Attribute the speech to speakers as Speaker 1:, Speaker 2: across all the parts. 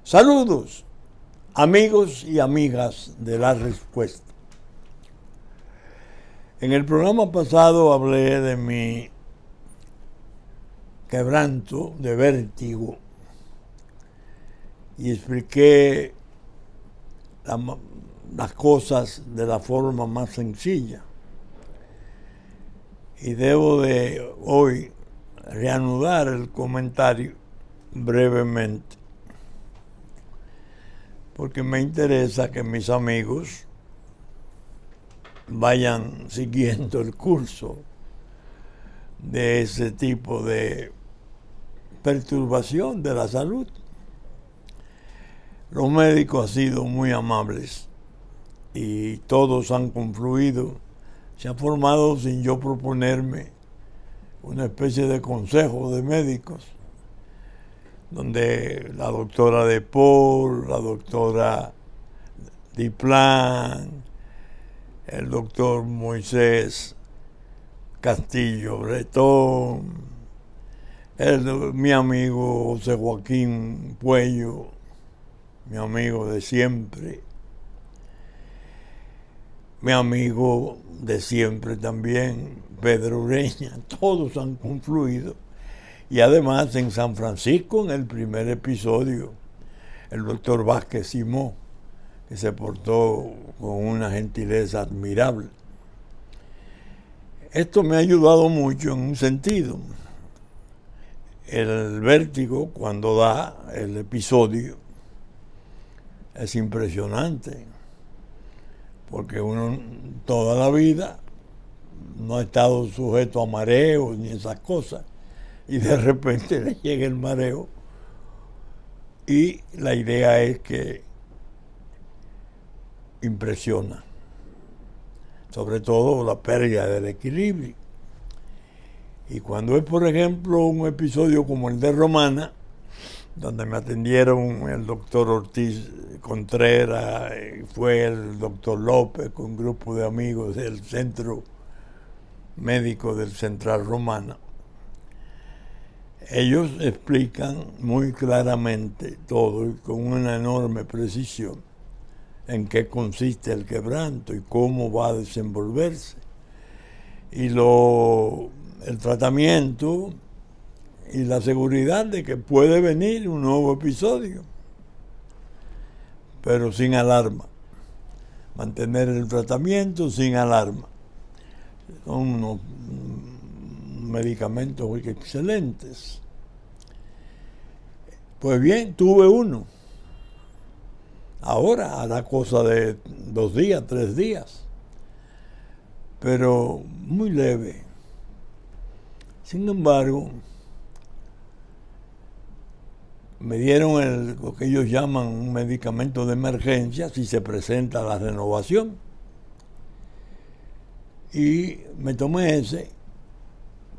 Speaker 1: Saludos, amigos y amigas de La Respuesta. En el programa pasado hablé de mi quebranto de vértigo y expliqué las cosas de la forma más sencilla. Y debo de hoy reanudar el comentario brevemente, porque me interesa que mis amigos vayan siguiendo el curso de ese tipo de perturbación de la salud. Los médicos han sido muy amables y todos han confluido, se han formado sin yo proponerme una especie de consejo de médicos, donde la doctora De Paul, la doctora Diplan, el doctor Moisés Castillo Bretón, mi amigo José Joaquín Puello, mi amigo de siempre, mi amigo de siempre también, Pedro Ureña, todos han confluido. Y además en San Francisco, en el primer episodio, el doctor Vázquez Simó, que se portó con una gentileza admirable. Esto me ha ayudado mucho en un sentido. El vértigo, cuando da el episodio, es impresionante, porque uno toda la vida no ha estado sujeto a mareos ni esas cosas, y de repente le llega el mareo, y la idea es que impresiona, sobre todo la pérdida del equilibrio. Y cuando es, por ejemplo, un episodio como el de Romana, donde me atendieron el doctor Ortiz Contreras, fue el doctor López con un grupo de amigos del centro médico del Central Romana, ellos explican muy claramente todo y con una enorme precisión en qué consiste el quebranto y cómo va a desenvolverse, y el tratamiento y la seguridad de que puede venir un nuevo episodio, pero sin alarma. Mantener el tratamiento sin alarma. Son unos medicamentos excelentes. Pues bien, tuve uno. Ahora hará cosa de 2 días, 3 días, pero muy leve. Sin embargo, me dieron lo que ellos llaman un medicamento de emergencia si se presenta la renovación. Y me tomé ese,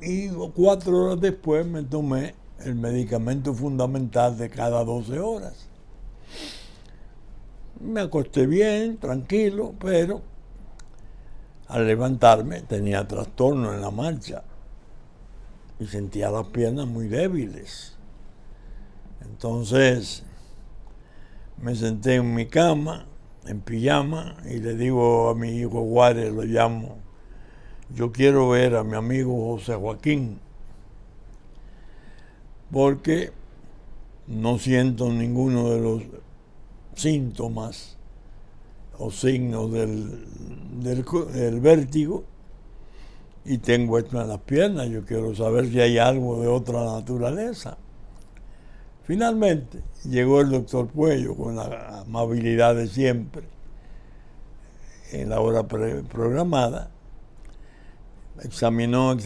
Speaker 1: y 4 horas después me tomé el medicamento fundamental de cada 12 horas. Me acosté bien, tranquilo, pero al levantarme tenía trastorno en la marcha y sentía las piernas muy débiles. Entonces me senté en mi cama, en pijama, y le digo a mi hijo Juárez, lo llamo: yo quiero ver a mi amigo José Joaquín, porque no siento ninguno de los síntomas o signos del vértigo, y tengo esto en las piernas. Yo quiero saber si hay algo de otra naturaleza. Finalmente llegó el doctor Puello con la amabilidad de siempre en la hora programada. Examinó y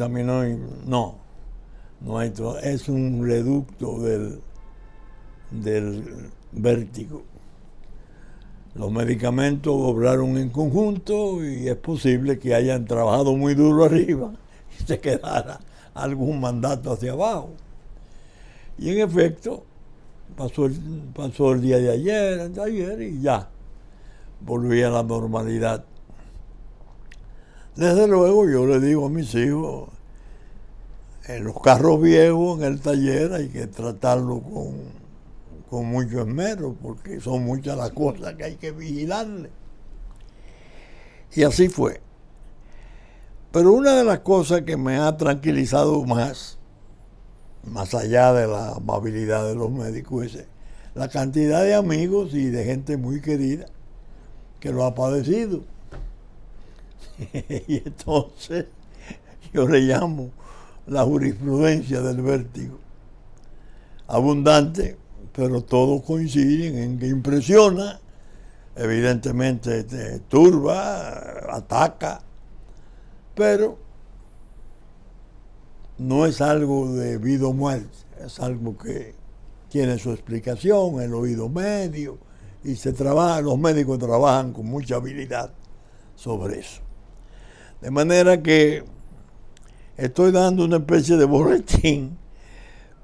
Speaker 1: no hay, es un reducto del vértigo. Los medicamentos obraron en conjunto y es posible que hayan trabajado muy duro arriba y se quedara algún mandato hacia abajo. Y en efecto, pasó el día de ayer y ya volví a la normalidad. Desde luego yo le digo a mis hijos, en los carros viejos, en el taller, hay que tratarlo con mucho esmero, porque son muchas las cosas que hay que vigilarle. Y así fue. Pero una de las cosas que me ha tranquilizado más allá de la amabilidad de los médicos, es la cantidad de amigos y de gente muy querida que lo ha padecido. Y entonces yo le llamo la jurisprudencia del vértigo. Abundante, pero todos coinciden en que impresiona, evidentemente turba, ataca, pero no es algo de vida o muerte, es algo que tiene su explicación, el oído medio, y los médicos trabajan con mucha habilidad sobre eso. De manera que estoy dando una especie de boletín,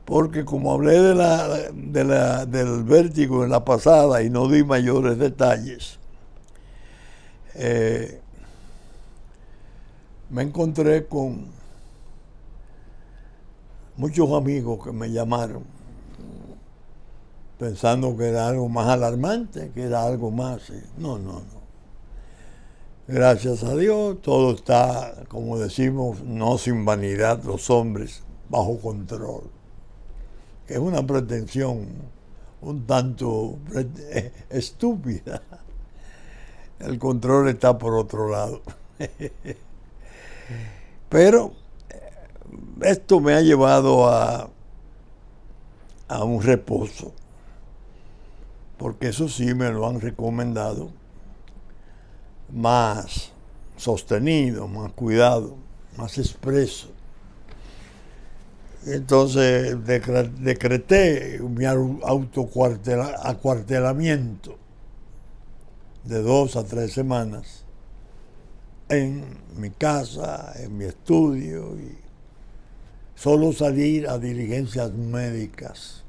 Speaker 1: porque como hablé del vértigo en la pasada y no di mayores detalles, me encontré con muchos amigos que me llamaron pensando que era algo más alarmante, que era algo más. No. Gracias a Dios, todo está, como decimos, no sin vanidad, los hombres, bajo control. Es una pretensión un tanto estúpida. El control está por otro lado. Pero esto me ha llevado a un reposo, porque eso sí me lo han recomendado, más sostenido, más cuidado, más expreso. Entonces decreté mi acuartelamiento de 2 a 3 semanas en mi casa, en mi estudio, y solo salir a diligencias médicas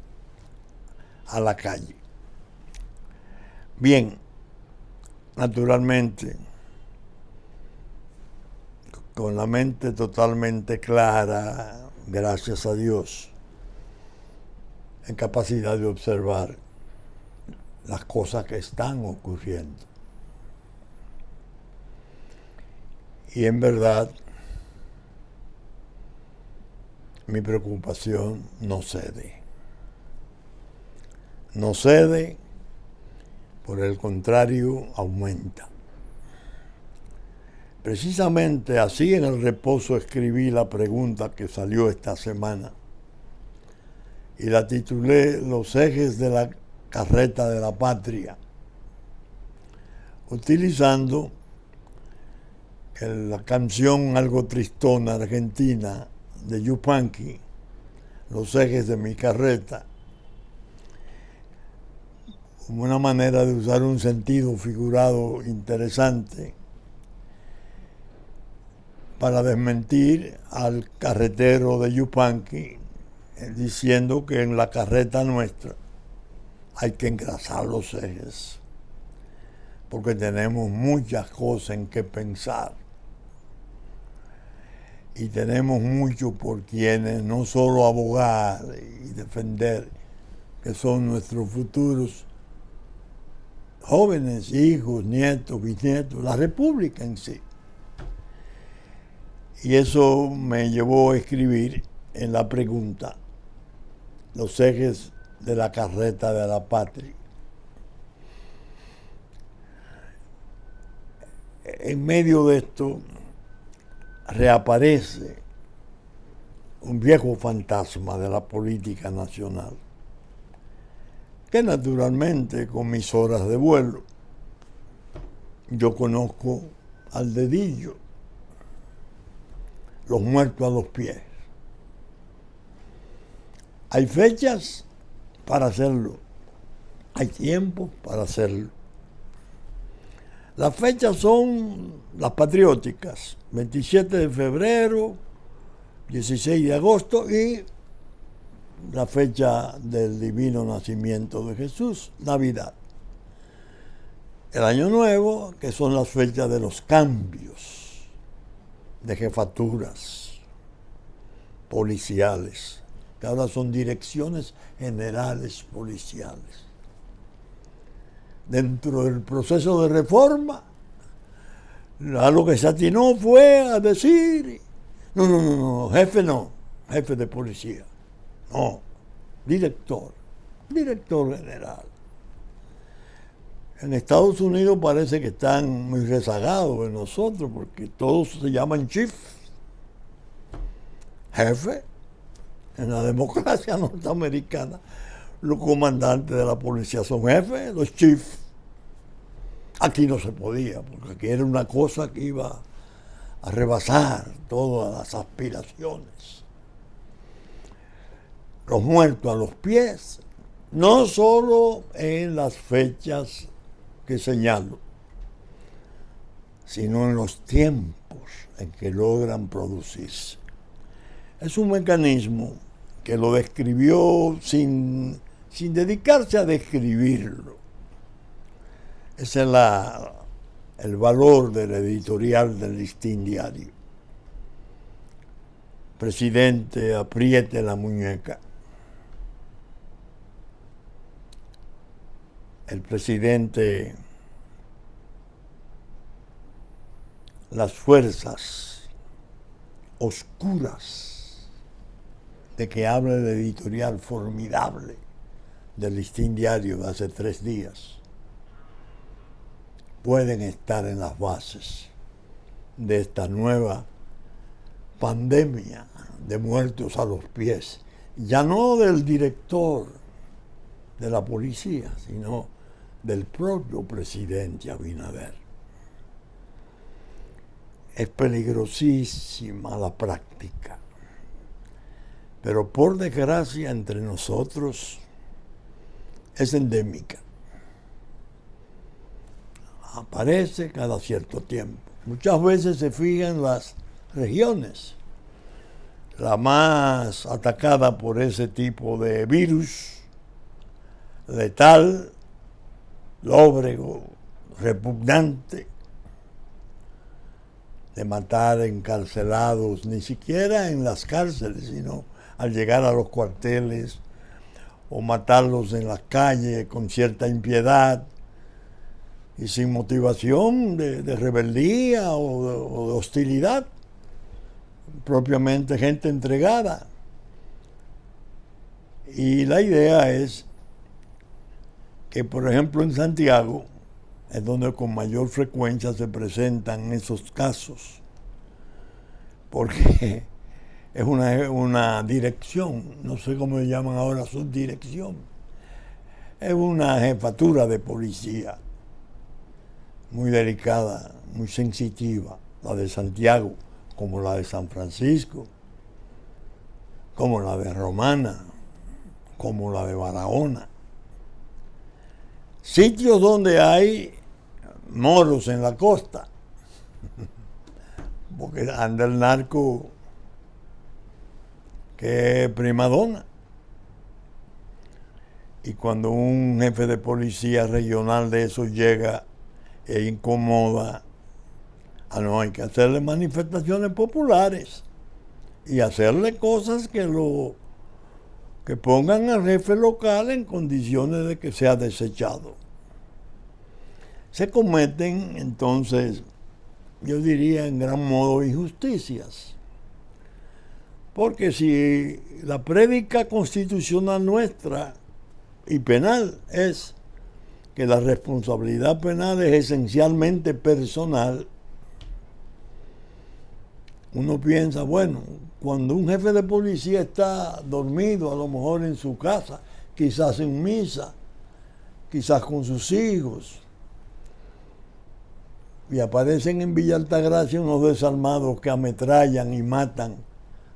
Speaker 1: a la calle. Bien, naturalmente, con la mente totalmente clara, gracias a Dios, en capacidad de observar las cosas que están ocurriendo. Y en verdad, mi preocupación no cede. No cede, por el contrario, aumenta. Precisamente así en el reposo escribí la pregunta que salió esta semana y la titulé Los ejes de la carreta de la patria, utilizando la canción algo tristona argentina de Yupanqui, Los ejes de mi carreta, como una manera de usar un sentido figurado interesante para desmentir al carretero de Yupanqui, diciendo que en la carreta nuestra hay que engrasar los ejes, porque tenemos muchas cosas en que pensar y tenemos mucho por quienes no solo abogar y defender, que son nuestros futuros jóvenes, hijos, nietos, bisnietos, la República en sí. Y eso me llevó a escribir en la pregunta los ejes de la carreta de la patria. En medio de esto reaparece un viejo fantasma de la política nacional, que naturalmente con mis horas de vuelo yo conozco al dedillo, los muertos a los pies. Hay fechas para hacerlo, hay tiempo para hacerlo. Las fechas son las patrióticas, 27 de febrero, 16 de agosto y la fecha del divino nacimiento de Jesús, Navidad. El Año Nuevo, que son las fechas de los cambios de jefaturas policiales, que ahora son direcciones generales policiales. Dentro del proceso de reforma, a lo que se atinó fue a decir, no, jefe de policía, no, director general. En Estados Unidos parece que están muy rezagados de nosotros, porque todos se llaman chief, jefe. En la democracia norteamericana, los comandantes de la policía son jefes, los chiefs. Aquí no se podía, porque aquí era una cosa que iba a rebasar todas las aspiraciones. Los muertos a los pies, no solo en las fechas que señalo, sino en los tiempos en que logran producirse. Es un mecanismo que lo describió sin dedicarse a describirlo. Ese es el valor del editorial del Listín Diario. Presidente, apriete la muñeca. El presidente, las fuerzas oscuras de que habla el editorial formidable del Listín Diario de hace 3 días, pueden estar en las bases de esta nueva pandemia de muertos a los pies, ya no del director de la policía, sino del propio presidente Abinader. Es peligrosísima la práctica, pero por desgracia entre nosotros es endémica. Aparece cada cierto tiempo. Muchas veces se fija en las regiones. La más atacada por ese tipo de virus letal, lóbrego, repugnante, de matar encarcelados, ni siquiera en las cárceles, sino al llegar a los cuarteles, o matarlos en las calles con cierta impiedad y sin motivación de rebeldía o de hostilidad, propiamente gente entregada. Y la idea es que, por ejemplo, en Santiago es donde con mayor frecuencia se presentan esos casos, porque es una dirección, no sé cómo le llaman ahora, subdirección, es una jefatura de policía muy delicada, muy sensitiva, la de Santiago, como la de San Francisco, como la de Romana, como la de Barahona. Sitios donde hay moros en la costa, porque anda el narco que es primadona. Y cuando un jefe de policía regional de eso llega e incomoda, no hay que hacerle manifestaciones populares y hacerle cosas que pongan al jefe local en condiciones de que sea desechado. Se cometen entonces, yo diría en gran modo, injusticias. Porque si la prédica constitucional nuestra y penal es que la responsabilidad penal es esencialmente personal, uno piensa, bueno, cuando un jefe de policía está dormido, a lo mejor en su casa, quizás en misa, quizás con sus hijos, y aparecen en Villa Altagracia unos desarmados que ametrallan y matan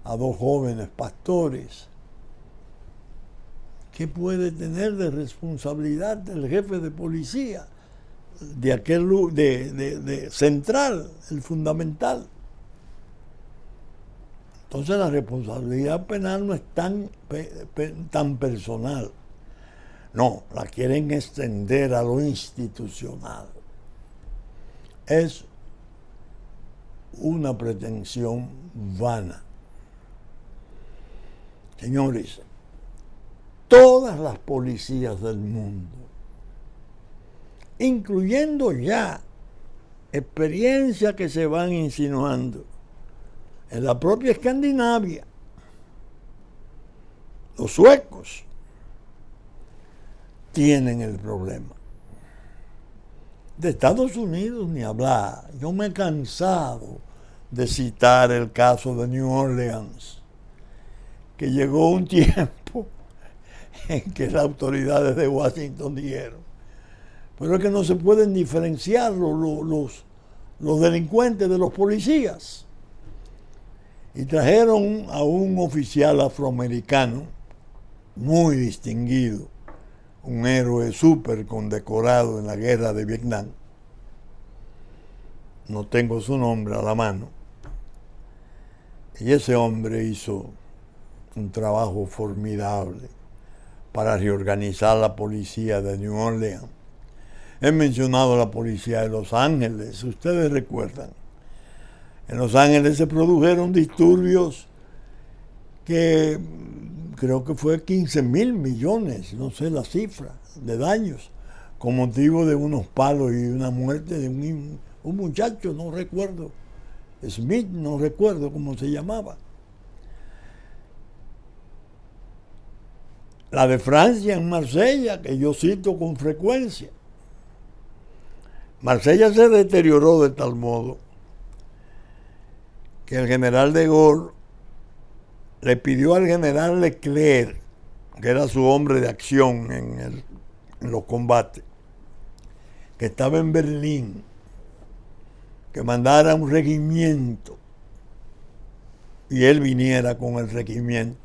Speaker 1: a 2 jóvenes pastores, ¿qué puede tener de responsabilidad el jefe de policía de aquel de central, el fundamental? Entonces la responsabilidad penal no es tan personal. No, la quieren extender a lo institucional. Es una pretensión vana. Señores, todas las policías del mundo, incluyendo ya experiencias que se van insinuando en la propia Escandinavia, los suecos tienen el problema. De Estados Unidos ni hablar. Yo me he cansado de citar el caso de New Orleans, que llegó un tiempo en que las autoridades de Washington dijeron, pero es que no se pueden diferenciar los delincuentes de los policías. Y trajeron a un oficial afroamericano muy distinguido, un héroe súper condecorado en la guerra de Vietnam. No tengo su nombre a la mano. Y ese hombre hizo un trabajo formidable para reorganizar la policía de New Orleans. He mencionado la policía de Los Ángeles, ustedes recuerdan. En Los Ángeles se produjeron disturbios que creo que fue 15,000 millones, no sé la cifra, de daños, con motivo de unos palos y una muerte de un muchacho, no recuerdo, Smith, no recuerdo cómo se llamaba. La de Francia en Marsella, que yo cito con frecuencia. Marsella se deterioró de tal modo que el general de Gaulle le pidió al general Leclerc, que era su hombre de acción en los combates, que estaba en Berlín, que mandara un regimiento y él viniera con el regimiento,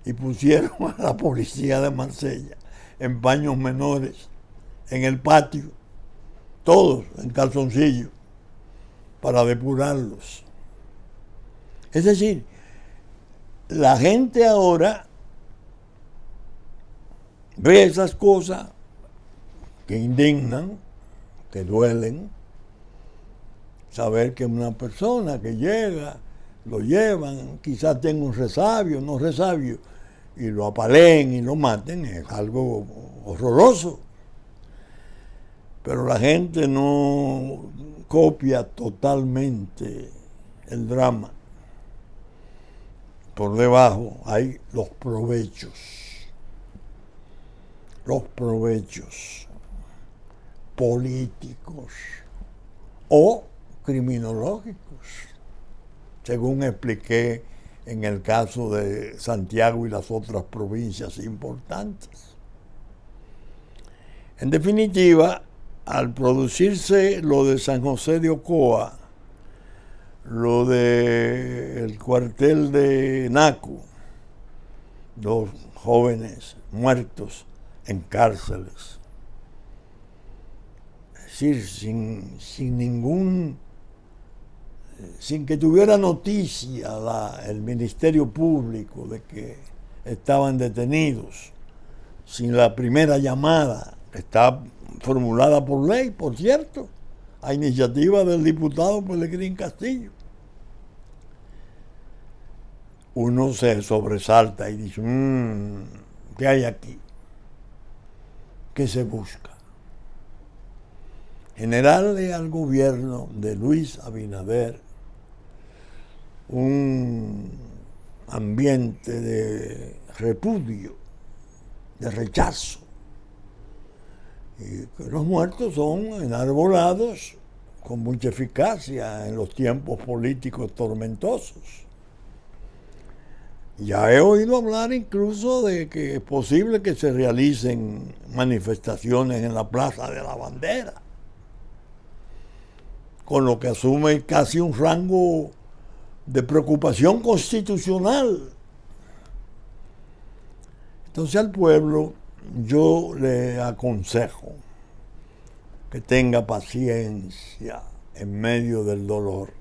Speaker 1: y pusieron a la policía de Marsella en paños menores, en el patio, todos en calzoncillos, para depurarlos. Es decir, la gente ahora ve esas cosas que indignan, que duelen, saber que una persona que llega, lo llevan, quizás tenga un resabio, no resabio, y lo apaleen y lo maten, es algo horroroso. Pero la gente no copia totalmente el drama. Por debajo hay los provechos políticos o criminológicos, según expliqué en el caso de Santiago y las otras provincias importantes. En definitiva, al producirse lo de San José de Ocoa, lo del cuartel de Naco, 2 jóvenes muertos en cárceles, es decir, sin que tuviera noticia el Ministerio Público de que estaban detenidos, sin la primera llamada, que está formulada por ley, por cierto, a iniciativa del diputado Pelegrín Castillo. Uno se sobresalta y dice, ¿qué hay aquí? ¿Qué se busca? Generarle al gobierno de Luis Abinader un ambiente de repudio, de rechazo. Y que los muertos son enarbolados con mucha eficacia en los tiempos políticos tormentosos. Ya he oído hablar incluso de que es posible que se realicen manifestaciones en la Plaza de la Bandera, con lo que asume casi un rango de preocupación constitucional. Entonces al pueblo yo le aconsejo que tenga paciencia en medio del dolor.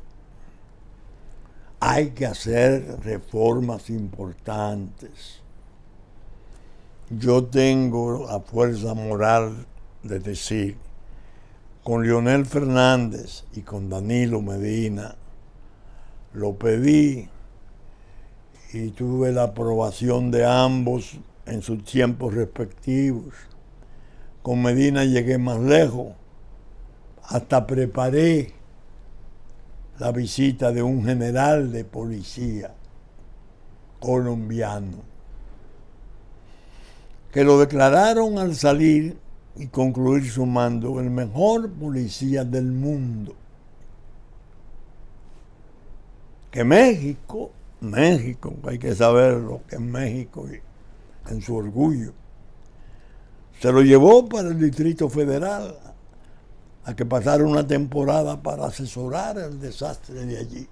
Speaker 1: Hay que hacer reformas importantes. Yo tengo la fuerza moral de decir, con Leonel Fernández y con Danilo Medina, lo pedí y tuve la aprobación de ambos en sus tiempos respectivos. Con Medina llegué más lejos, hasta preparé la visita de un general de policía colombiano, que lo declararon al salir y concluir su mando el mejor policía del mundo. Que México, hay que saberlo, que México en su orgullo, se lo llevó para el Distrito Federal a que pasara una temporada para asesorar el desastre de allí.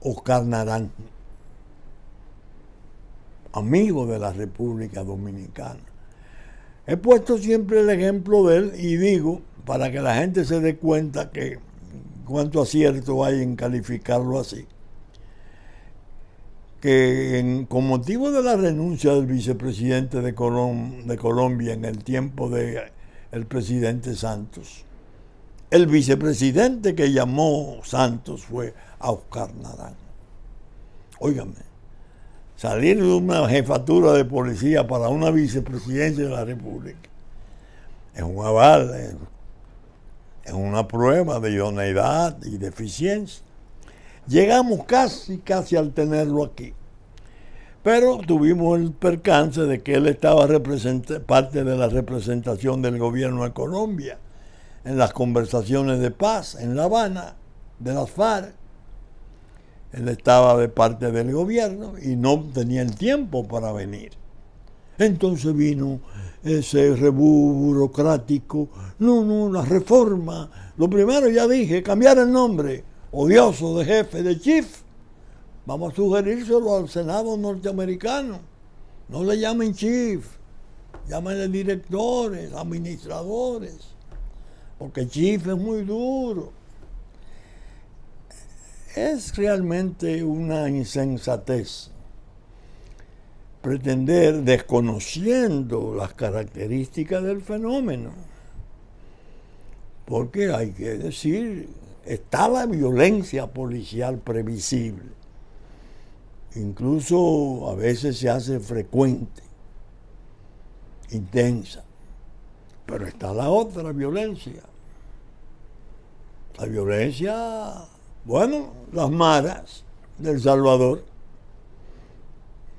Speaker 1: Oscar Naranjo, amigo de la República Dominicana. He puesto siempre el ejemplo de él y digo, para que la gente se dé cuenta que cuánto acierto hay en calificarlo así, que con motivo de la renuncia del vicepresidente de Colombia en el tiempo del presidente Santos, el vicepresidente que llamó Santos fue a Oscar Naranjo. Óigame, salir de una jefatura de policía para una vicepresidencia de la República es un aval, es una prueba de idoneidad y de eficiencia. Llegamos casi al tenerlo aquí, pero tuvimos el percance de que él estaba parte de la representación del gobierno de Colombia en las conversaciones de paz en La Habana de las FARC. Él estaba de parte del gobierno y no tenía el tiempo para venir. Entonces vino ese rebú burocrático. No, la reforma. Lo primero, ya dije, cambiar el nombre odioso de jefe, de chief. Vamos a sugerírselo al Senado norteamericano. No le llamen chief, llámenle directores, administradores, porque chief es muy duro. Es realmente una insensatez pretender, desconociendo las características del fenómeno, porque hay que decir, está la violencia policial previsible, incluso a veces se hace frecuente, intensa, pero está la otra violencia, la violencia, bueno, las maras del Salvador,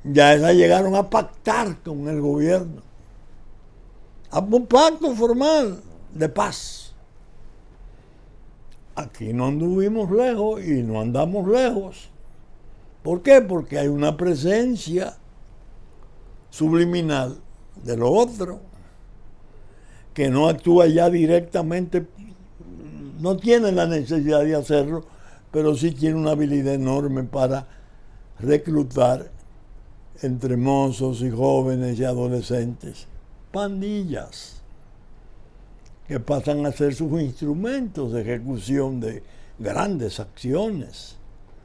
Speaker 1: ya esas llegaron a pactar con el gobierno, a un pacto formal de paz. Aquí no anduvimos lejos y no andamos lejos. ¿Por qué? Porque hay una presencia subliminal de lo otro, que no actúa ya directamente, no tiene la necesidad de hacerlo, pero sí tiene una habilidad enorme para reclutar entre mozos y jóvenes y adolescentes pandillas que pasan a ser sus instrumentos de ejecución de grandes acciones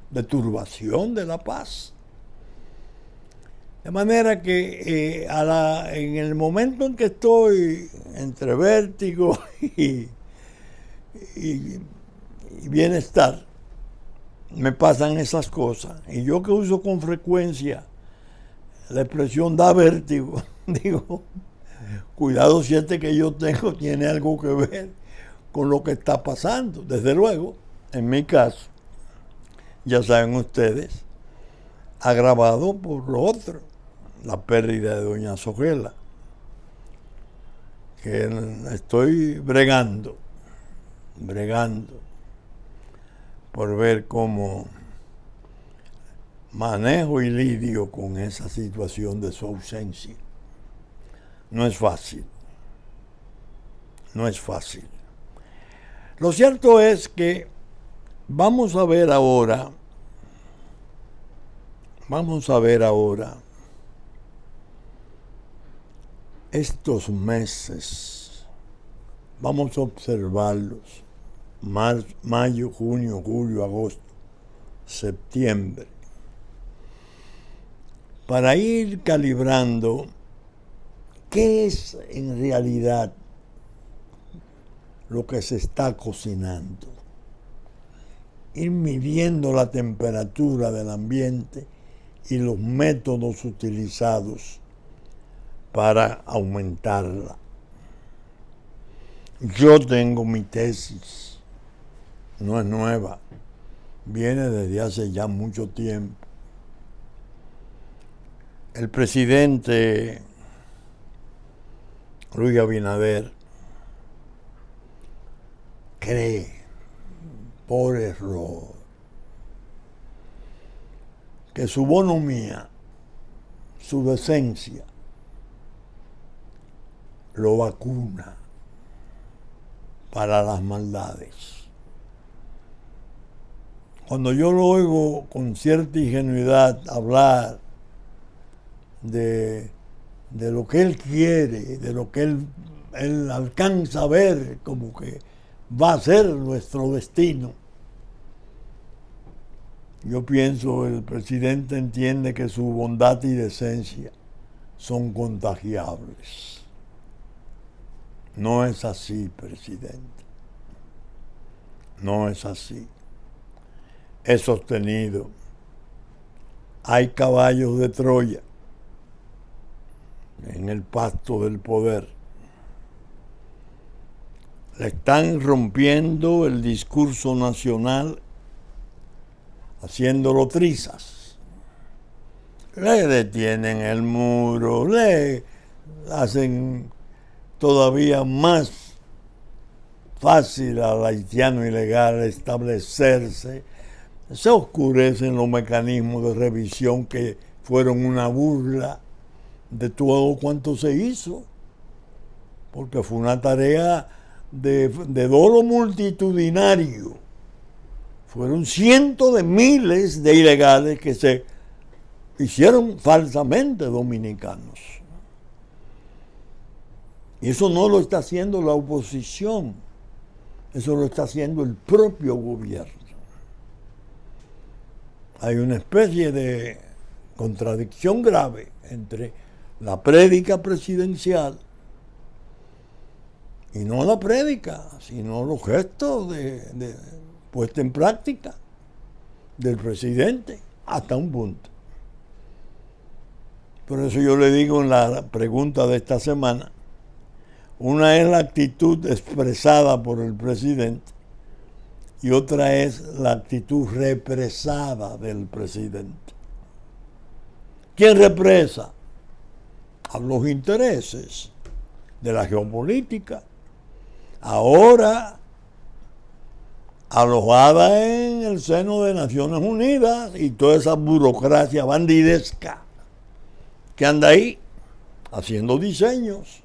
Speaker 1: de turbación de la paz. De manera que en el momento en que estoy entre vértigo y bienestar, me pasan esas cosas. Y yo que uso con frecuencia la expresión da vértigo, digo, cuidado si este que yo tengo tiene algo que ver con lo que está pasando. Desde luego, en mi caso, ya saben ustedes, agravado por lo otro, la pérdida de doña Sogela, que estoy bregando por ver cómo manejo y lidio con esa situación de su ausencia. No es fácil. Lo cierto es que vamos a ver ahora estos meses, vamos a observarlos, mayo, junio, julio, agosto, septiembre, para ir calibrando qué es en realidad lo que se está cocinando, ir midiendo la temperatura del ambiente y los métodos utilizados para aumentarla. Yo tengo mi tesis, no es nueva, viene desde hace ya mucho tiempo. El presidente Luis Abinader cree, por error, que su bonomía, su decencia, lo vacuna para las maldades. Cuando yo lo oigo con cierta ingenuidad hablar de lo que él quiere, de lo que él alcanza a ver como que va a ser nuestro destino, yo pienso el presidente entiende que su bondad y decencia son contagiables. No es así, presidente. No es así. He sostenido, hay caballos de Troya en el pasto del poder. Le están rompiendo el discurso nacional, haciéndolo trizas. Le detienen el muro, le hacen todavía más fácil al haitiano ilegal establecerse. Se oscurecen los mecanismos de revisión que fueron una burla de todo cuanto se hizo, porque fue una tarea de dolo multitudinario. Fueron cientos de miles de ilegales que se hicieron falsamente dominicanos. Y eso no lo está haciendo la oposición, eso lo está haciendo el propio gobierno. Hay una especie de contradicción grave entre la prédica presidencial y no la prédica, sino los gestos de puesta en práctica del presidente hasta un punto. Por eso yo le digo en la pregunta de esta semana, una es la actitud expresada por el presidente y otra es la actitud represada del presidente. ¿Quién represa? A los intereses de la geopolítica, ahora alojada en el seno de Naciones Unidas y toda esa burocracia bandidesca que anda ahí haciendo diseños.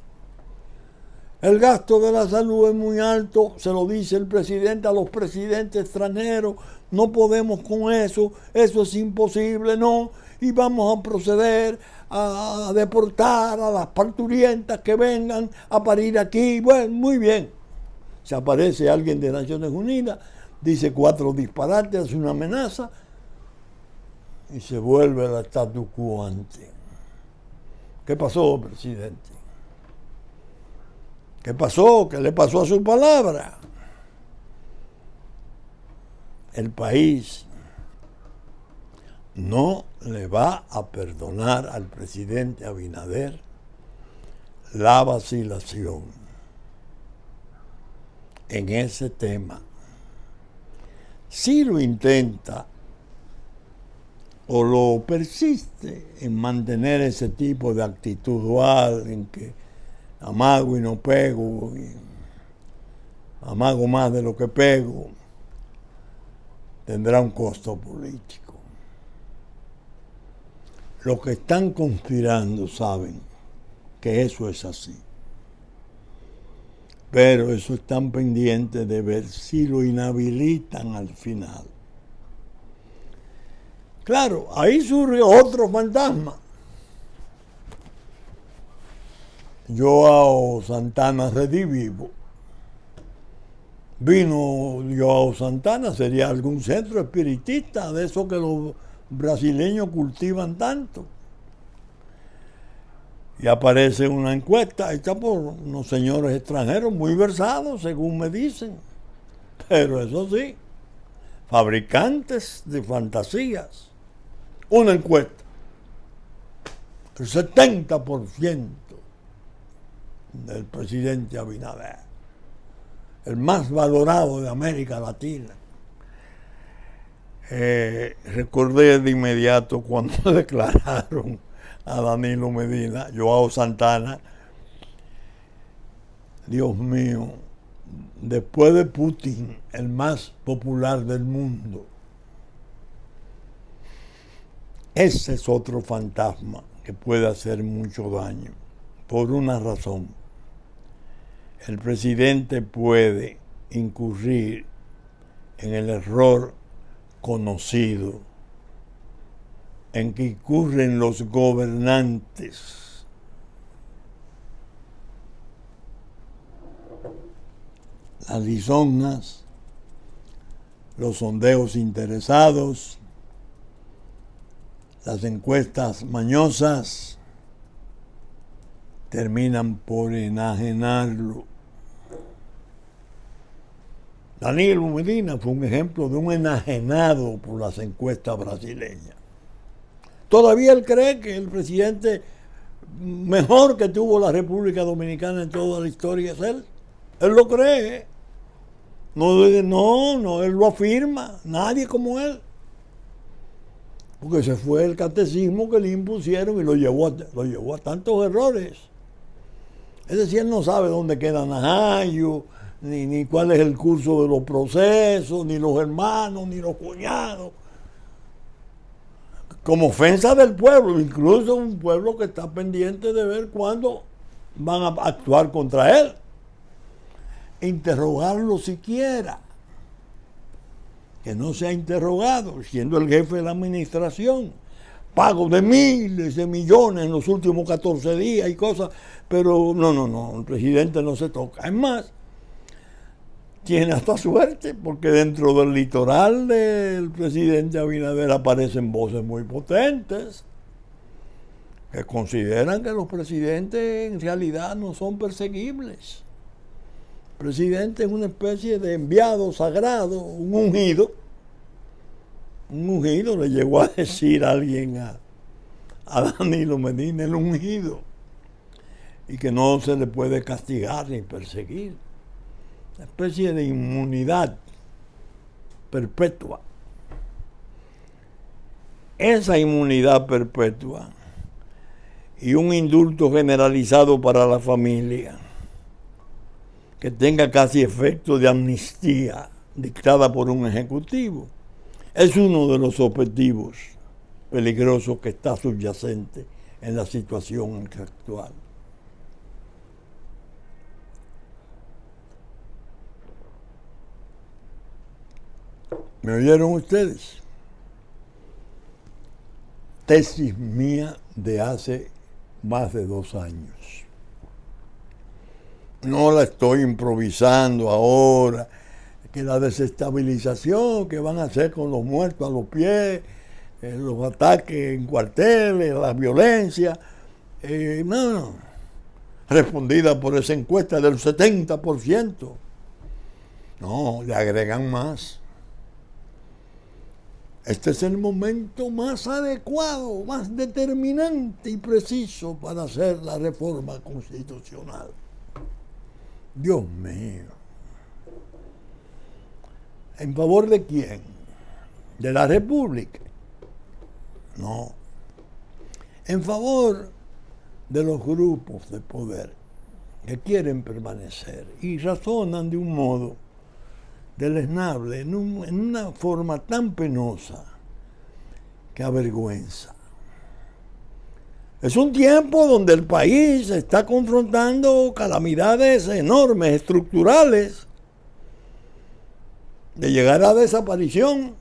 Speaker 1: El gasto de la salud es muy alto, se lo dice el presidente a los presidentes extranjeros, no podemos con eso es imposible, no, y vamos a proceder a deportar a las parturientas que vengan a parir aquí. Bueno, muy bien. Se aparece alguien de Naciones Unidas, dice 4 disparates, hace una amenaza y se vuelve la status quo ante. ¿Qué pasó, presidente? ¿Qué pasó? ¿Qué le pasó a su palabra? El país no le va a perdonar al presidente Abinader la vacilación en ese tema. Si lo intenta o lo persiste en mantener ese tipo de actitud dual en que amago y no pego, y amago más de lo que pego, tendrá un costo político. Los que están conspirando saben que eso es así. Pero eso están pendientes de ver si lo inhabilitan al final. Claro, ahí surge otro fantasma. Joao Santana redivivo. Vino Joao Santana, sería algún centro espiritista de eso que los brasileños cultivan tanto. Y aparece una encuesta hecha por unos señores extranjeros muy versados, según me dicen. Pero eso sí, fabricantes de fantasías. Una encuesta. el 70% del presidente Abinader, el más valorado de América Latina. Recordé de inmediato cuando declararon a Danilo Medina, Joao Santana. Dios mío, después de Putin, el más popular del mundo. Ese es otro fantasma que puede hacer mucho daño, por una razón. El presidente puede incurrir en el error conocido en que incurren los gobernantes. Las lisonjas, los sondeos interesados, las encuestas mañosas terminan por enajenarlo. Danilo Medina fue un ejemplo de un enajenado por las encuestas brasileñas. Todavía él cree que el presidente mejor que tuvo la República Dominicana en toda la historia es él. Él lo cree. No, él lo afirma. Nadie como él. Porque ese fue el catecismo que le impusieron y lo llevó a tantos errores. Es decir, él no sabe dónde queda Najayo, ni cuál es el curso de los procesos, ni los hermanos, ni los cuñados. Como ofensa del pueblo, incluso un pueblo que está pendiente de ver cuándo van a actuar contra él. Interrogarlo siquiera. Que no se ha interrogado, siendo el jefe de la administración. Pago de miles de millones en los últimos 14 días y cosas, pero no, el presidente no se toca. Es más, tiene hasta suerte, porque dentro del litoral del presidente Abinader aparecen voces muy potentes que consideran que los presidentes en realidad no son perseguibles. El presidente es una especie de enviado sagrado, un ungido. Un ungido, le llegó a decir a alguien a Danilo Medina, el ungido, y que no se le puede castigar ni perseguir. Una especie de inmunidad perpetua. Esa inmunidad perpetua y un indulto generalizado para la familia que tenga casi efecto de amnistía dictada por un ejecutivo es uno de los objetivos peligrosos que está subyacente en la situación actual. ¿Me oyeron ustedes? Tesis mía de hace más de 2 años. No la estoy improvisando ahora, que la desestabilización que van a hacer con los muertos a los pies, los ataques en cuarteles, la violencia, no, respondida por esa encuesta del 70%. No, le agregan más. Este es el momento más adecuado, más determinante y preciso para hacer la reforma constitucional. Dios mío. ¿En favor de quién? ¿De la República? No. En favor de los grupos de poder que quieren permanecer y razonan de un modo deleznable, en una forma tan penosa que avergüenza. Es un tiempo donde el país está confrontando calamidades enormes, estructurales, de llegar a desaparición.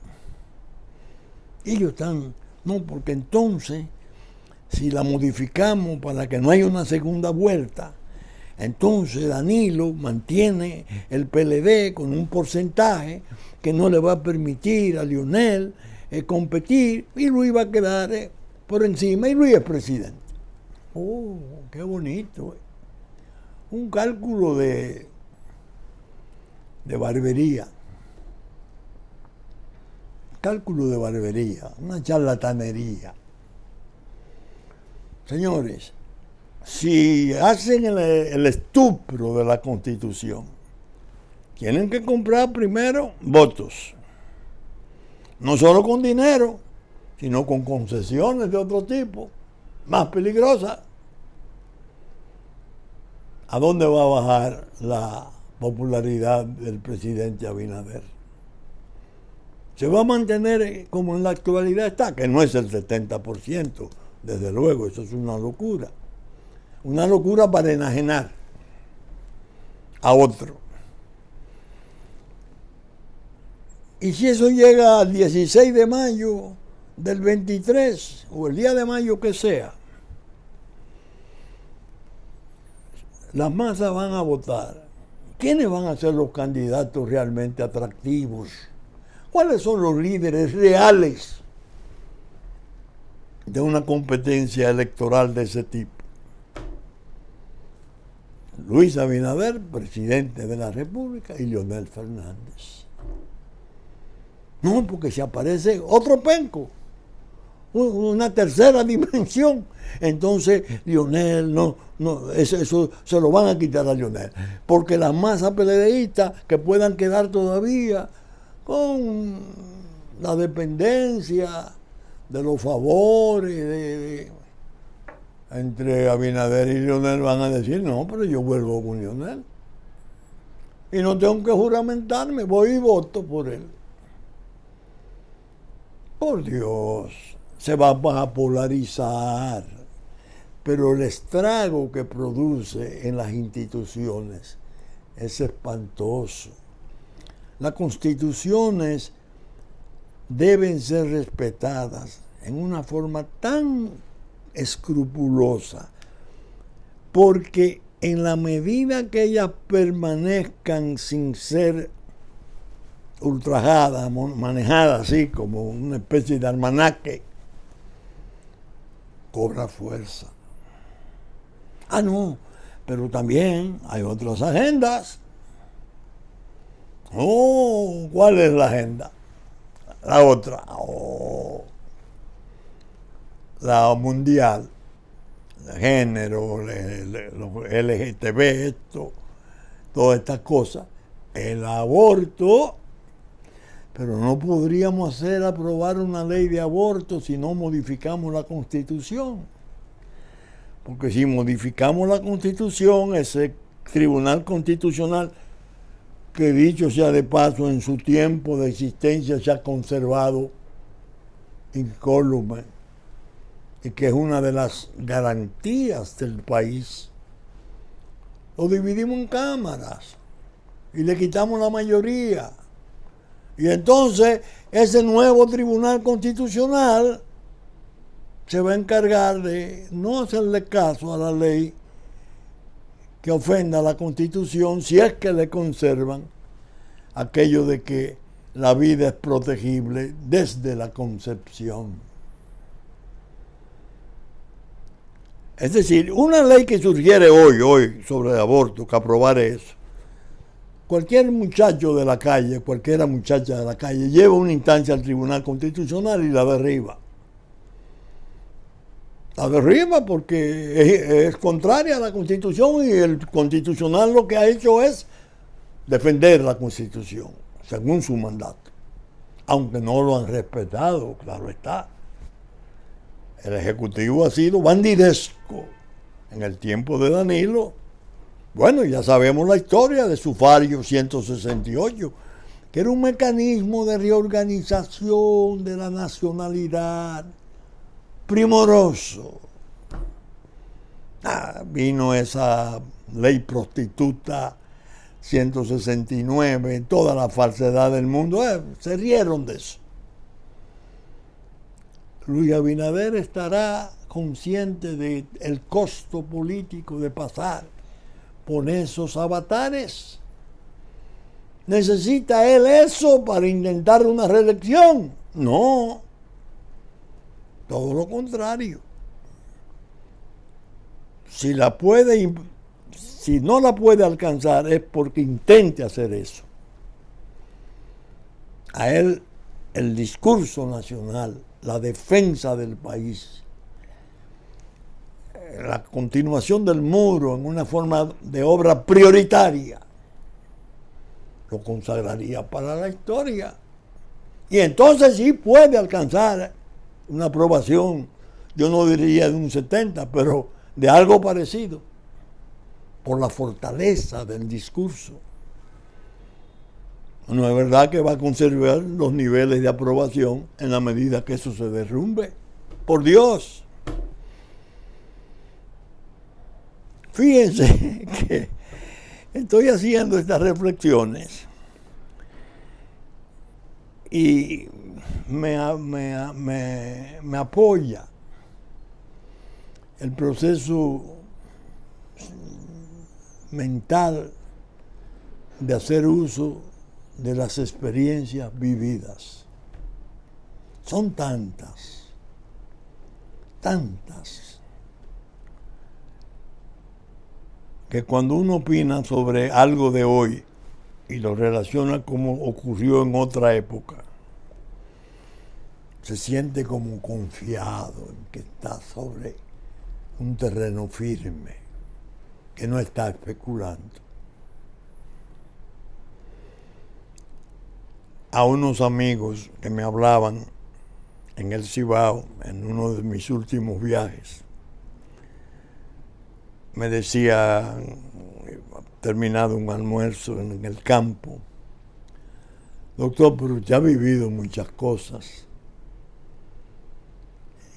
Speaker 1: Y ellos están, no, porque entonces, si la modificamos para que no haya una segunda vuelta, entonces Danilo mantiene el PLD con un porcentaje que no le va a permitir a Lionel competir, y Luis va a quedar por encima, y Luis es presidente. Oh, qué bonito. Un cálculo de barbería. Cálculo de barbería, una charlatanería. Señores, si hacen el estupro de la Constitución, tienen que comprar primero votos. No solo con dinero, sino con concesiones de otro tipo, más peligrosas. ¿A dónde va a bajar la popularidad del presidente Abinader? Se va a mantener como en la actualidad está, que no es el 70%, desde luego, eso es una locura. Una locura para enajenar a otro. Y si eso llega al 16 de mayo del 23, o el día de mayo que sea, las masas van a votar. ¿Quiénes van a ser los candidatos realmente atractivos? ¿Cuáles son los líderes reales de una competencia electoral de ese tipo? Luis Abinader, presidente de la República, y Leonel Fernández. No, porque si aparece otro penco, una tercera dimensión, entonces Leonel eso se lo van a quitar a Leonel, porque las masas peledeístas que puedan quedar todavía con la dependencia de los favores entre Abinader y Leonel van a decir, no, pero yo vuelvo con Leonel y no tengo que juramentarme, voy y voto por él. Por Dios, se va a polarizar, pero el estrago que produce en las instituciones es espantoso. Las constituciones deben ser respetadas en una forma tan escrupulosa, porque en la medida que ellas permanezcan sin ser ultrajadas, manejadas así como una especie de almanaque, cobra fuerza. Ah, no, pero también hay otras agendas. Oh, ¿cuál es la agenda? La otra. Oh, la mundial. El género, los LGTB, esto, todas estas cosas. El aborto. Pero no podríamos aprobar una ley de aborto si no modificamos la Constitución. Porque si modificamos la Constitución, ese Tribunal Constitucional, que dicho sea de paso, en su tiempo de existencia se ha conservado incólume, y que es una de las garantías del país, lo dividimos en cámaras y le quitamos la mayoría. Y entonces ese nuevo Tribunal Constitucional se va a encargar de no hacerle caso a la ley que ofenda a la Constitución, si es que le conservan aquello de que la vida es protegible desde la concepción. Es decir, una ley que surgiere hoy sobre el aborto, que aprobare eso, cualquier muchacho de la calle, cualquiera muchacha de la calle, lleva una instancia al Tribunal Constitucional y la derriba. La derriba porque es contraria a la Constitución, y el Constitucional lo que ha hecho es defender la Constitución, según su mandato. Aunque no lo han respetado, claro está. El Ejecutivo ha sido bandidesco en el tiempo de Danilo. Bueno, ya sabemos la historia de Sufario 168, que era un mecanismo de reorganización de la nacionalidad primoroso. Vino esa ley prostituta 169, toda la falsedad del mundo, se rieron de eso. Luis Abinader estará consciente del costo político de pasar por esos avatares. ¿Necesita él eso para intentar una reelección? No, todo lo contrario. Si no la puede alcanzar es porque intente hacer eso. A él el discurso nacional, la defensa del país, la continuación del muro en una forma de obra prioritaria, lo consagraría para la historia. Y entonces sí puede alcanzar una aprobación, yo no diría de un 70, pero de algo parecido, por la fortaleza del discurso. No es verdad que va a conservar los niveles de aprobación en la medida que eso se derrumbe. Por Dios. Fíjense que estoy haciendo estas reflexiones y me apoya el proceso mental de hacer uso de las experiencias vividas. Son tantas, que cuando uno opina sobre algo de hoy y lo relaciona como ocurrió en otra época, se siente como confiado en que está sobre un terreno firme, que no está especulando. A unos amigos que me hablaban en el Cibao, en uno de mis últimos viajes, me decía, terminado un almuerzo en el campo, doctor, pero usted ha vivido muchas cosas.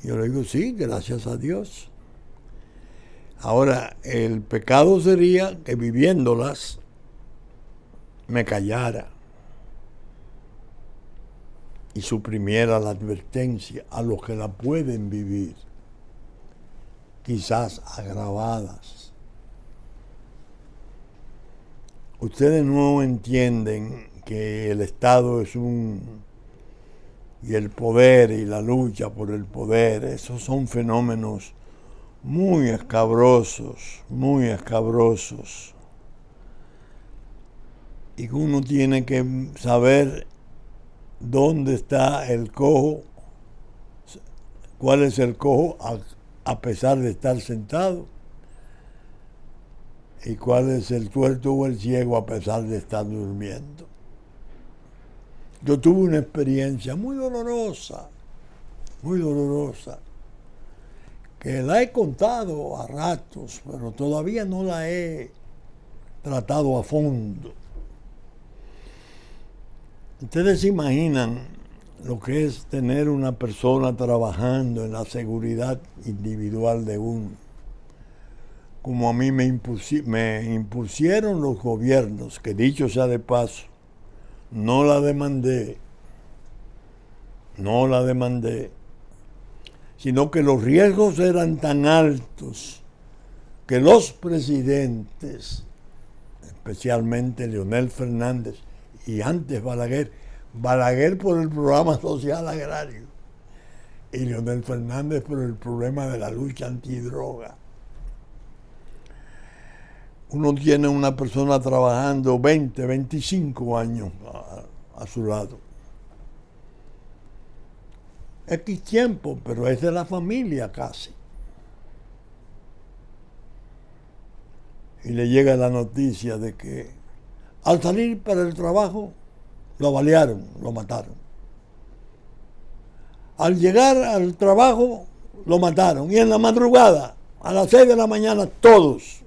Speaker 1: Yo le digo, sí, gracias a Dios. Ahora, el pecado sería que viviéndolas me callara y suprimiera la advertencia a los que la pueden vivir, quizás agravadas. Ustedes no entienden que el Estado es y el poder y la lucha por el poder, esos son fenómenos muy escabrosos, y que uno tiene que saber dónde está el cojo, cuál es el cojo a pesar de estar sentado, y cuál es el tuerto o el ciego a pesar de estar durmiendo. Yo tuve una experiencia muy dolorosa, que la he contado a ratos, pero todavía no la he tratado a fondo. Ustedes se imaginan lo que es tener una persona trabajando en la seguridad individual de uno, como a mí me impusieron los gobiernos, que dicho sea de paso, no la demandé, sino que los riesgos eran tan altos que los presidentes, especialmente Leonel Fernández y antes Balaguer por el programa social agrario y Leonel Fernández por el problema de la lucha antidroga. Uno tiene una persona trabajando 20, 25 años a su lado. X tiempo, pero es de la familia casi. Y le llega la noticia de que al salir para el trabajo lo balearon, lo mataron. Al llegar al trabajo lo mataron. Y en la madrugada, a las 6 de la mañana, todos.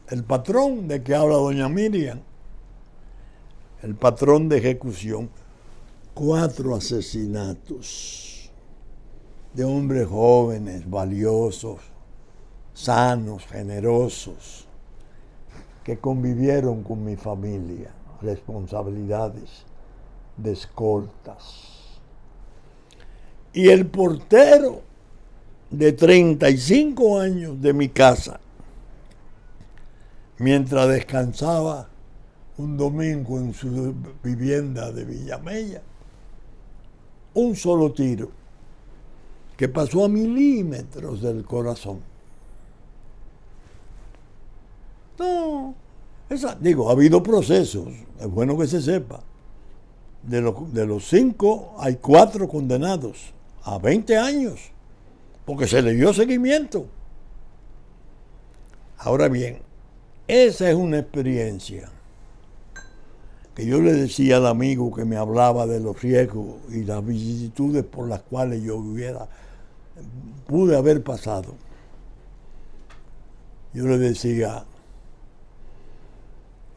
Speaker 1: El patrón de que habla doña Miriam, el patrón de ejecución, 4 asesinatos de hombres jóvenes, valiosos, sanos, generosos, que convivieron con mi familia, responsabilidades de escoltas. Y el portero de 35 años de mi casa, mientras descansaba un domingo en su vivienda de Villamella, un solo tiro que pasó a milímetros del corazón. No, ha habido procesos, es bueno que se sepa. De los 5 hay 4 condenados a 20 años porque se le dio seguimiento. Ahora bien, esa es una experiencia que yo le decía al amigo que me hablaba de los riesgos y las vicisitudes por las cuales yo pude haber pasado. Yo le decía,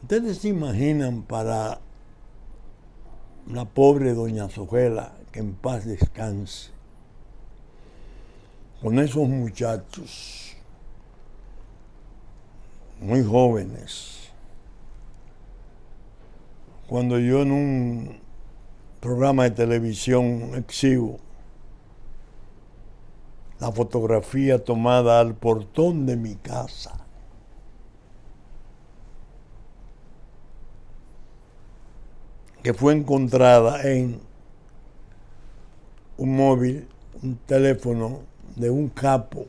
Speaker 1: ¿ustedes se imaginan para la pobre doña Sogela, que en paz descanse, con esos muchachos muy jóvenes, cuando yo en un programa de televisión exhibo la fotografía tomada al portón de mi casa, que fue encontrada en un móvil, un teléfono de un capo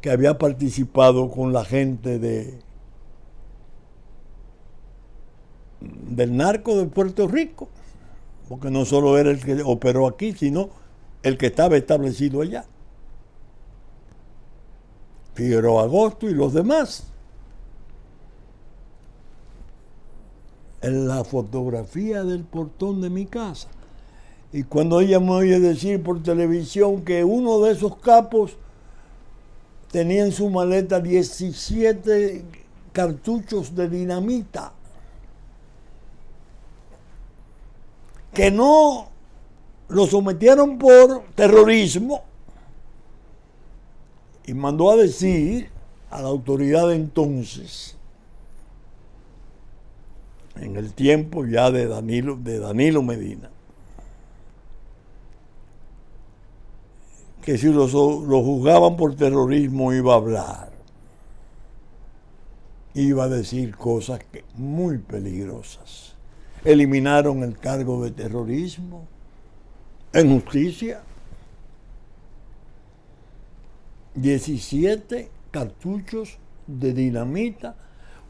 Speaker 1: que había participado con la gente del narco de Puerto Rico, porque no solo era el que operó aquí, sino el que estaba establecido allá. Figueroa Agosto y los demás. En la fotografía del portón de mi casa. Y cuando ella me oye decir por televisión que uno de esos capos tenía en su maleta 17 cartuchos de dinamita, que no lo sometieron por terrorismo, y mandó a decir a la autoridad de entonces, en el tiempo ya de Danilo Medina, que si lo juzgaban por terrorismo iba a hablar, iba a decir cosas muy peligrosas. Eliminaron el cargo de terrorismo en justicia. 17 cartuchos de dinamita,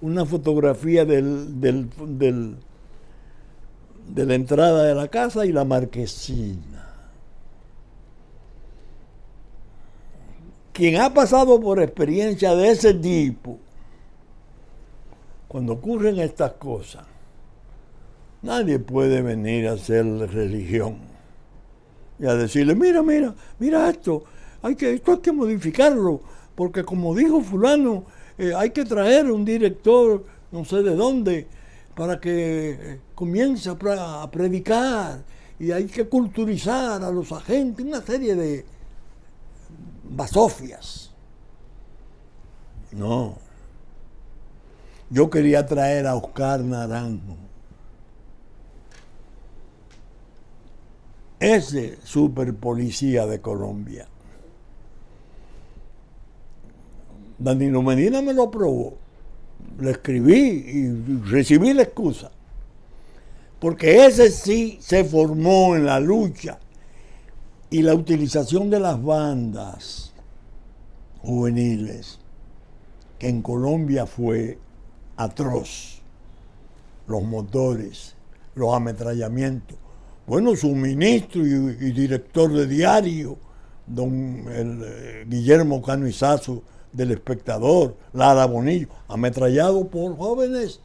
Speaker 1: una fotografía de la entrada de la casa y la marquesina. Quien ha pasado por experiencia de ese tipo, cuando ocurren estas cosas, nadie puede venir a hacer religión y a decirle, mira esto hay que modificarlo, porque como dijo fulano, hay que traer un director no sé de dónde para que comience a predicar, y hay que culturizar a los agentes, una serie de basofias. No. Yo quería traer a Oscar Naranjo, ese super policía de Colombia. Danilo Medina me lo aprobó. Le escribí y recibí la excusa. Porque ese sí se formó en la lucha y la utilización de las bandas juveniles, que en Colombia fue atroz. Los motores, los ametrallamientos. Bueno, su ministro y director de diario, Guillermo Cano Izazo, del Espectador, Lara Bonillo, ametrallado por jóvenes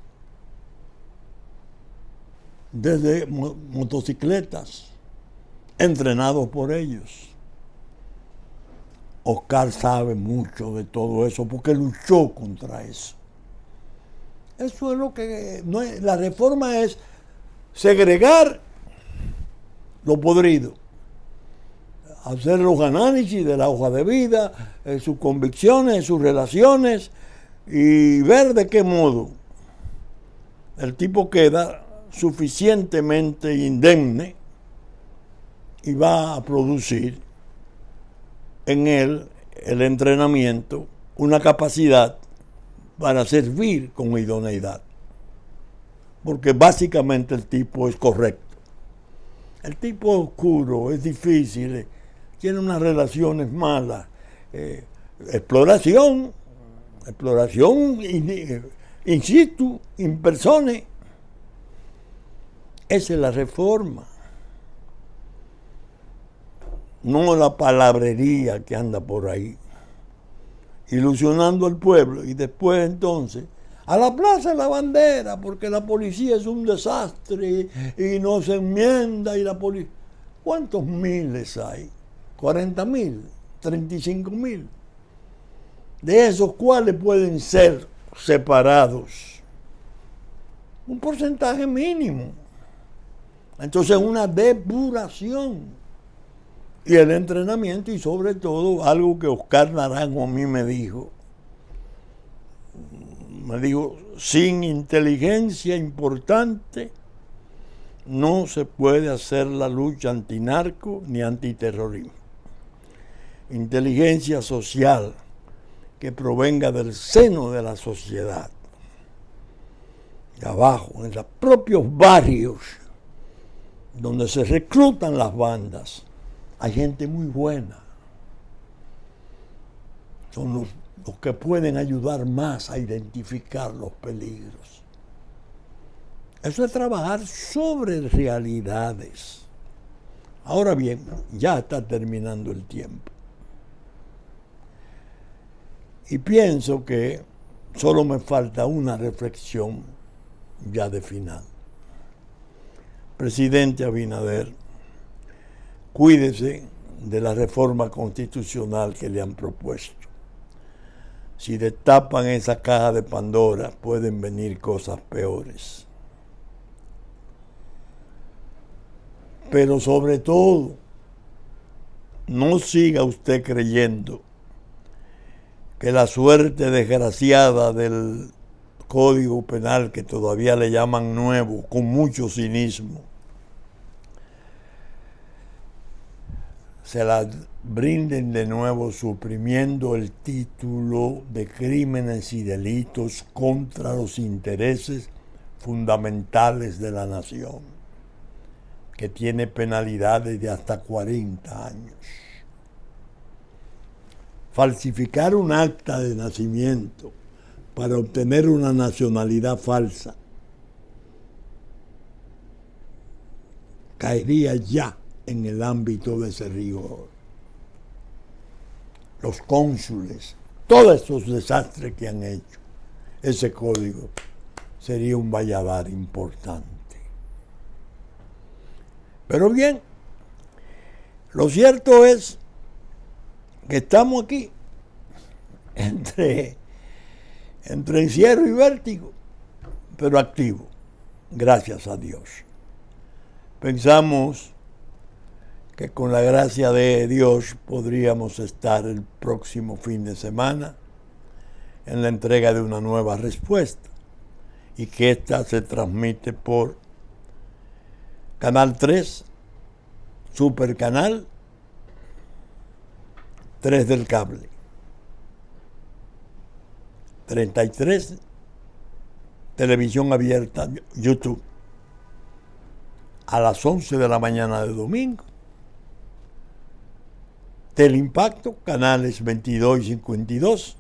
Speaker 1: desde motocicletas, entrenados por ellos. Oscar sabe mucho de todo eso porque luchó contra eso. Eso es lo que... la reforma es segregar lo podrido, hacer los análisis de la hoja de vida, sus convicciones, sus relaciones, y ver de qué modo el tipo queda suficientemente indemne y va a producir en él el entrenamiento, una capacidad para servir con idoneidad. Porque básicamente el tipo es correcto. El tipo es oscuro, es difícil, tiene unas relaciones malas. Exploración in situ, in persone. Esa es la reforma. no la palabrería que anda por ahí, ilusionando al pueblo, y después entonces a la Plaza de la Bandera, porque la policía es un desastre y no se enmienda y la policía... ¿Cuántos miles hay? 40.000, 35.000. De esos, ¿cuáles pueden ser separados? Un porcentaje mínimo. Entonces, una depuración. Y el entrenamiento, y sobre todo, algo que Oscar Naranjo a mí me dijo, sin inteligencia importante no se puede hacer la lucha antinarco ni antiterrorismo. Inteligencia social que provenga del seno de la sociedad, de abajo, en los propios barrios donde se reclutan las bandas. Hay gente muy buena. Son los que pueden ayudar más a identificar los peligros. Eso es trabajar sobre realidades. Ahora bien, ya está terminando el tiempo. Y pienso que solo me falta una reflexión ya de final. Presidente Abinader, cuídese de la reforma constitucional que le han propuesto. Si destapan esa caja de Pandora, pueden venir cosas peores. Pero sobre todo, no siga usted creyendo que la suerte desgraciada del Código Penal, que todavía le llaman nuevo, con mucho cinismo, se la brinden de nuevo suprimiendo el título de crímenes y delitos contra los intereses fundamentales de la nación, que tiene penalidades de hasta 40 años. Falsificar un acta de nacimiento para obtener una nacionalidad falsa caería ya en el ámbito de ese rigor. Los cónsules, todos esos desastres que han hecho, ese código sería un valladar importante. Pero bien, lo cierto es que estamos aquí entre encierro y vértigo, pero activo, gracias a Dios. Pensamos que con la gracia de Dios podríamos estar el próximo fin de semana en la entrega de una nueva respuesta, y que esta se transmite por Canal 3, Supercanal 3 del cable, 33, televisión abierta, YouTube, a las 11 de la mañana de domingo. Teleimpacto, canales 22 y 52,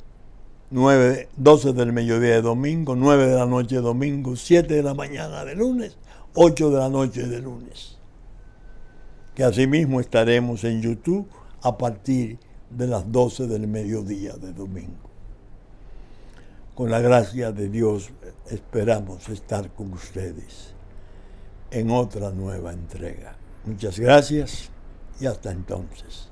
Speaker 1: 12 del mediodía de domingo, 9 de la noche de domingo, 7 de la mañana de lunes, 8 de la noche de lunes. Que asimismo estaremos en YouTube a partir de las 12 del mediodía de domingo. Con la gracia de Dios esperamos estar con ustedes en otra nueva entrega. Muchas gracias y hasta entonces.